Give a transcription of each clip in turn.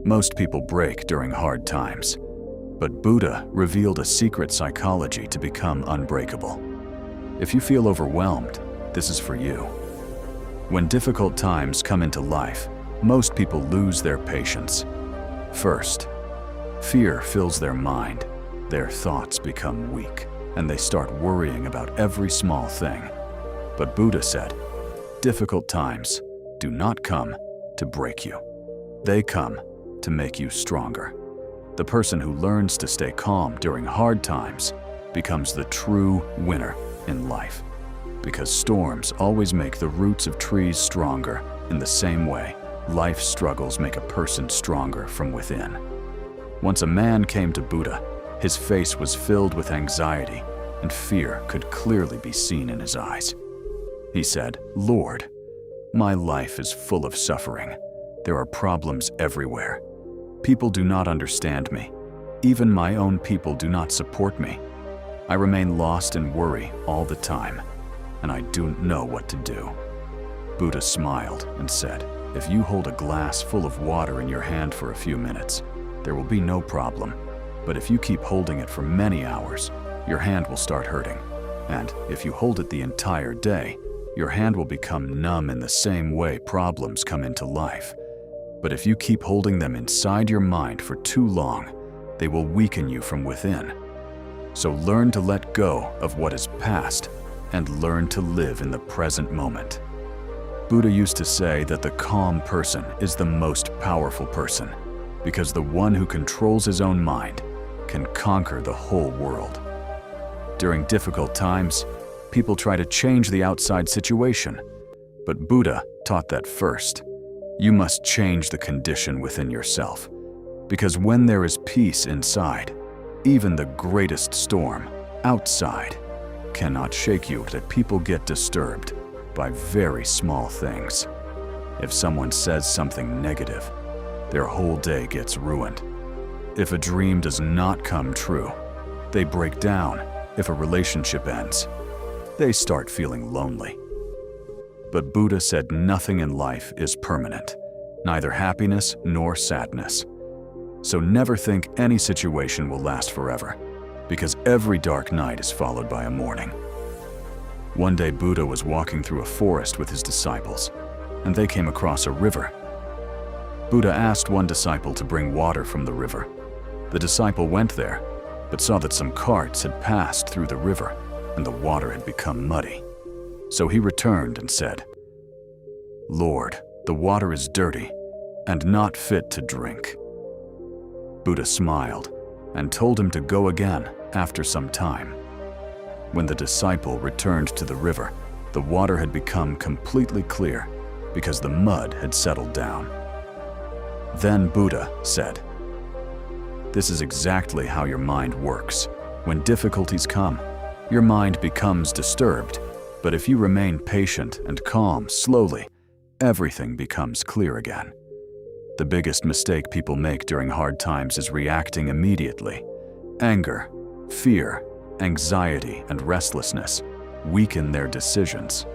Most people break during hard times, but Buddha revealed a secret psychology to become unbreakable. If you feel overwhelmed, this is for you. When difficult times come into life, most people lose their patience. First, fear fills their mind. Their thoughts become weak, and they start worrying about every small thing. But Buddha said, difficult times do not come to break you. They come to make you stronger. The person who learns to stay calm during hard times becomes the true winner in life. Because storms always make the roots of trees stronger. In the same way, life's struggles make a person stronger from within. Once a man came to Buddha, his face was filled with anxiety, and fear could clearly be seen in his eyes. He said, "Lord, my life is full of suffering. There are problems everywhere. People do not understand me. Even my own people do not support me. I remain lost in worry all the time, and I don't know what to do." Buddha smiled and said, "If you hold a glass full of water in your hand for a few minutes, there will be no problem. But if you keep holding it for many hours, your hand will start hurting. And if you hold it the entire day, your hand will become numb. In the same way, problems come into life. But if you keep holding them inside your mind for too long, they will weaken you from within. So learn to let go of what is past and learn to live in the present moment." Buddha used to say that the calm person is the most powerful person, because the one who controls his own mind can conquer the whole world. During difficult times, people try to change the outside situation, but Buddha taught that first, you must change the condition within yourself, because when there is peace inside, even the greatest storm outside cannot shake you. That people get disturbed by very small things. If someone says something negative, their whole day gets ruined. If a dream does not come true, they break down. If a relationship ends, they start feeling lonely. But Buddha said nothing in life is permanent, neither happiness nor sadness. So never think any situation will last forever, because every dark night is followed by a morning. One day Buddha was walking through a forest with his disciples, and they came across a river. Buddha asked one disciple to bring water from the river. The disciple went there, but saw that some carts had passed through the river, and the water had become muddy. So he returned and said, "Lord, the water is dirty and not fit to drink." Buddha smiled and told him to go again after some time. When the disciple returned to the river, the water had become completely clear because the mud had settled down. Then Buddha said, "This is exactly how your mind works. When difficulties come, your mind becomes disturbed, but if you remain patient and calm, slowly, everything becomes clear again." The biggest mistake people make during hard times is reacting immediately. Anger, fear, anxiety, and restlessness weaken their decisions.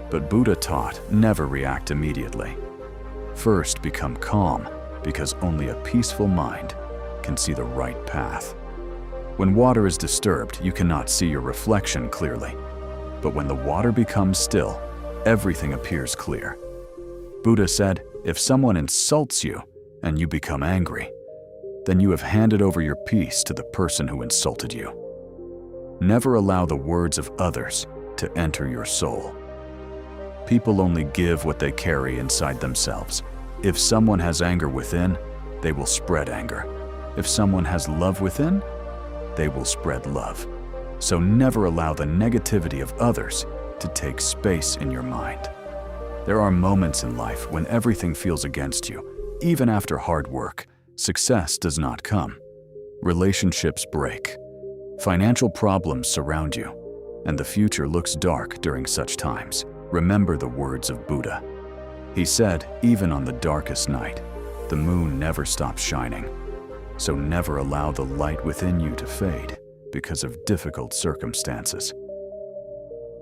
But Buddha taught never react immediately. First, become calm, because only a peaceful mind can see the right path. When water is disturbed, you cannot see your reflection clearly. But when the water becomes still, everything appears clear. Buddha said, if someone insults you and you become angry, then you have handed over your peace to the person who insulted you. Never allow the words of others to enter your soul. People only give what they carry inside themselves. If someone has anger within, they will spread anger. If someone has love within, they will spread love. So never allow the negativity of others to take space in your mind. There are moments in life when everything feels against you. Even after hard work, success does not come. Relationships break. Financial problems surround you, and the future looks dark during such times. Remember the words of Buddha. He said, even on the darkest night, the moon never stops shining. So never allow the light within you to fade because of difficult circumstances.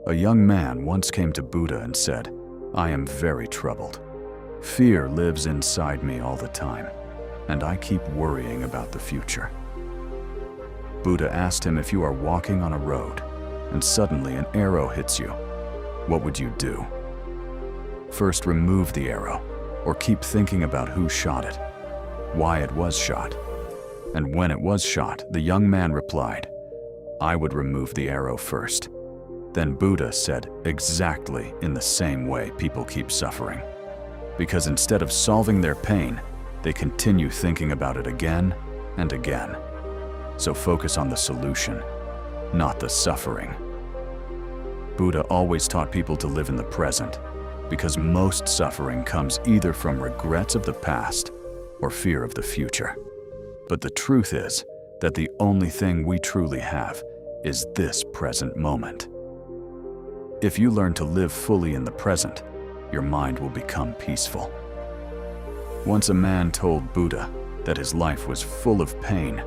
A young man once came to Buddha and said, I am very troubled. Fear lives inside me all the time. and I keep worrying about the future. Buddha asked him, if you are walking on a road and suddenly an arrow hits you, what would you do? First, remove the arrow, or keep thinking about who shot it, why it was shot. And when it was shot, the young man replied, I would remove the arrow first. Then Buddha said, exactly in the same way people keep suffering. Because instead of solving their pain, they continue thinking about it again and again. So focus on the solution, not the suffering. Buddha always taught people to live in the present, because most suffering comes either from regrets of the past or fear of the future. But the truth is that the only thing we truly have is this present moment. If you learn to live fully in the present, your mind will become peaceful. Once a man told Buddha that his life was full of pain.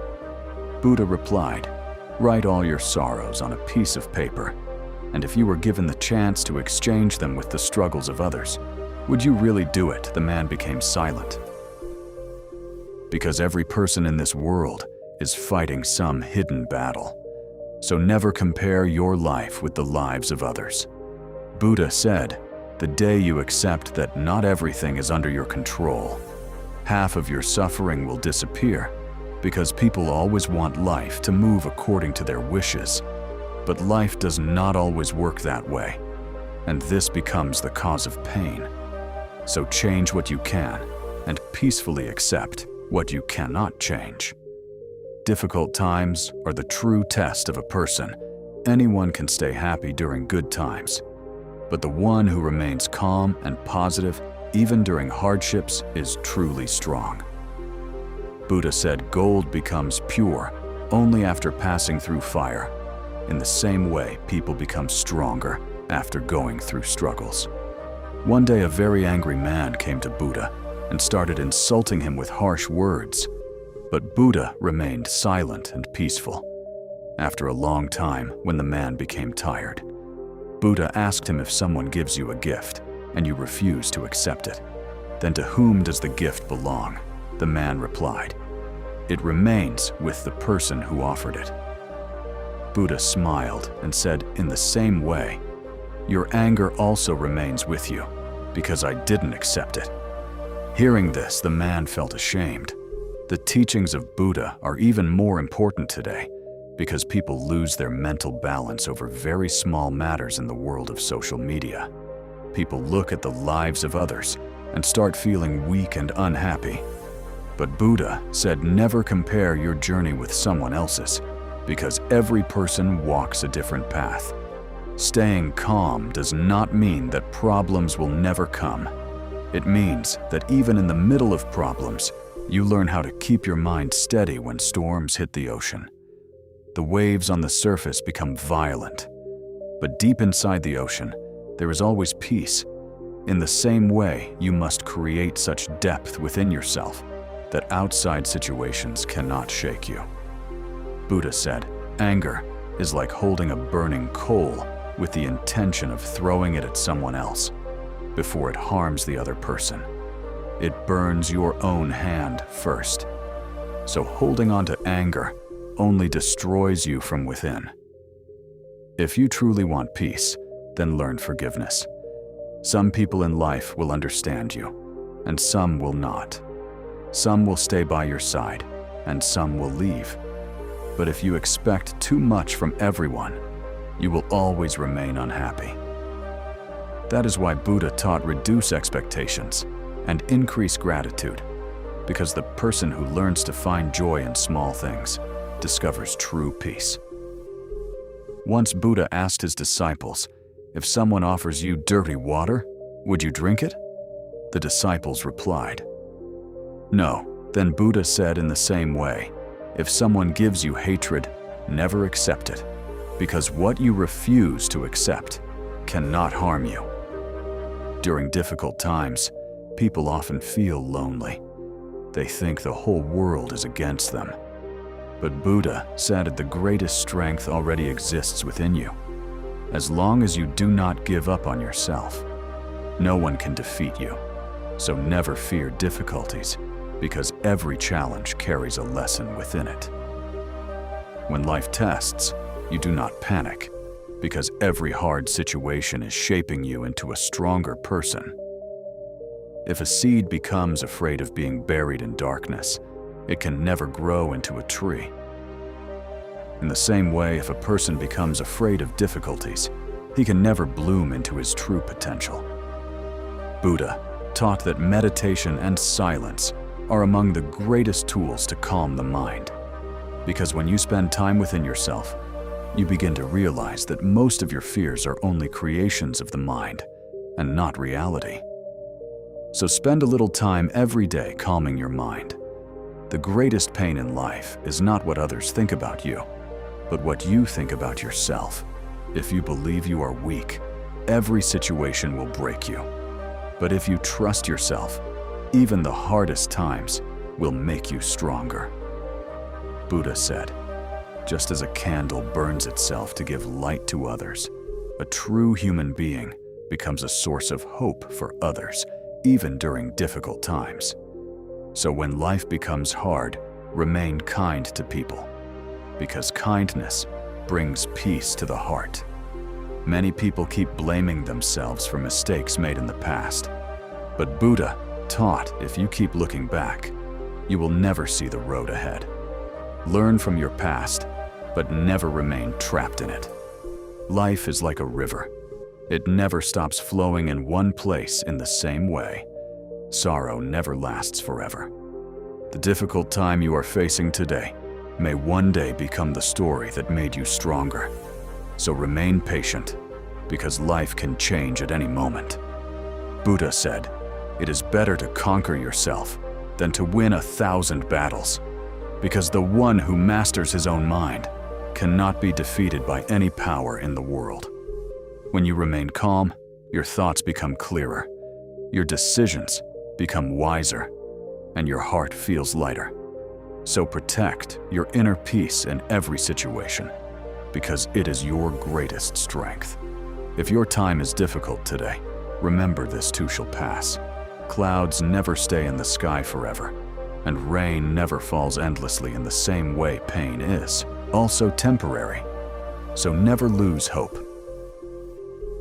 Buddha replied, write all your sorrows on a piece of paper, and if you were given the chance to exchange them with the struggles of others, would you really do it? The man became silent. Because every person in this world is fighting some hidden battle. So never compare your life with the lives of others. Buddha said, the day you accept that not everything is under your control, half of your suffering will disappear, because people always want life to move according to their wishes. But life does not always work that way, and this becomes the cause of pain. So change what you can, and peacefully accept what you cannot change. Difficult times are the true test of a person. Anyone can stay happy during good times, but the one who remains calm and positive even during hardships is truly strong. Buddha said gold becomes pure only after passing through fire. In the same way, people become stronger after going through struggles. One day, a very angry man came to Buddha and started insulting him with harsh words. But Buddha remained silent and peaceful. After a long time, when the man became tired, Buddha asked him, if someone gives you a gift and you refuse to accept it, then to whom does the gift belong? The man replied, it remains with the person who offered it. Buddha smiled and said, in the same way, your anger also remains with you, because I didn't accept it. Hearing this, the man felt ashamed. The teachings of Buddha are even more important today, because people lose their mental balance over very small matters in the world of social media. People look at the lives of others and start feeling weak and unhappy. But Buddha said, never compare your journey with someone else's, because every person walks a different path. Staying calm does not mean that problems will never come. It means that even in the middle of problems, you learn how to keep your mind steady when storms hit the ocean. The waves on the surface become violent, but deep inside the ocean, there is always peace. In the same way, you must create such depth within yourself that outside situations cannot shake you. Buddha said, anger is like holding a burning coal with the intention of throwing it at someone else before it harms the other person. It burns your own hand first. So holding on to anger only destroys you from within. If you truly want peace, then learn forgiveness. Some people in life will understand you, and some will not. Some will stay by your side, and some will leave. But if you expect too much from everyone, you will always remain unhappy. That is why Buddha taught reduce expectations and increase gratitude, because the person who learns to find joy in small things discovers true peace. Once Buddha asked his disciples, if someone offers you dirty water, would you drink it? The disciples replied, no. Then Buddha said, in the same way, if someone gives you hatred, never accept it, because what you refuse to accept cannot harm you. During difficult times, people often feel lonely. They think the whole world is against them. But Buddha said the greatest strength already exists within you. As long as you do not give up on yourself, no one can defeat you. So never fear difficulties, because every challenge carries a lesson within it. When life tests, you do not panic, because every hard situation is shaping you into a stronger person. If a seed becomes afraid of being buried in darkness, it can never grow into a tree. In the same way, if a person becomes afraid of difficulties, he can never bloom into his true potential. Buddha taught that meditation and silence are among the greatest tools to calm the mind, because when you spend time within yourself, you begin to realize that most of your fears are only creations of the mind and not reality. So spend a little time every day calming your mind. The greatest pain in life is not what others think about you, but what you think about yourself. If you believe you are weak, every situation will break you. But if you trust yourself, even the hardest times will make you stronger. Buddha said, just as a candle burns itself to give light to others, a true human being becomes a source of hope for others, even during difficult times. So when life becomes hard, remain kind to people, because kindness brings peace to the heart. Many people keep blaming themselves for mistakes made in the past, but Buddha taught if you keep looking back, you will never see the road ahead. Learn from your past, but never remain trapped in it. Life is like a river. It never stops flowing in one place in the same way. Sorrow never lasts forever. The difficult time you are facing today may one day become the story that made you stronger. So remain patient, because life can change at any moment. Buddha said, "It is better to conquer yourself than to win 1,000 battles, because the one who masters his own mind cannot be defeated by any power in the world." When you remain calm, your thoughts become clearer, your decisions become wiser, and your heart feels lighter. So protect your inner peace in every situation, because it is your greatest strength. If your time is difficult today, remember this too shall pass. Clouds never stay in the sky forever, and rain never falls endlessly in the same way pain is also temporary. So never lose hope.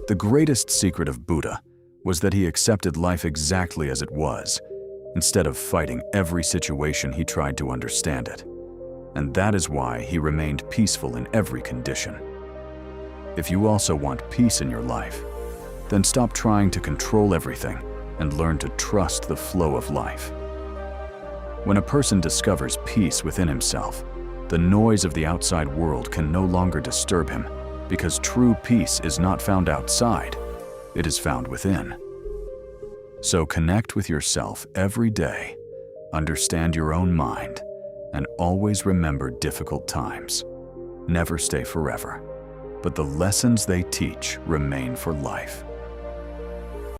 The greatest secret of Buddha was that he accepted life exactly as it was, instead of fighting every situation he tried to understand it. And that is why he remained peaceful in every condition. If you also want peace in your life, then stop trying to control everything and learn to trust the flow of life. When a person discovers peace within himself, the noise of the outside world can no longer disturb him, because true peace is not found outside, it is found within. So connect with yourself every day, understand your own mind, and always remember difficult times never stay forever, but the lessons they teach remain for life.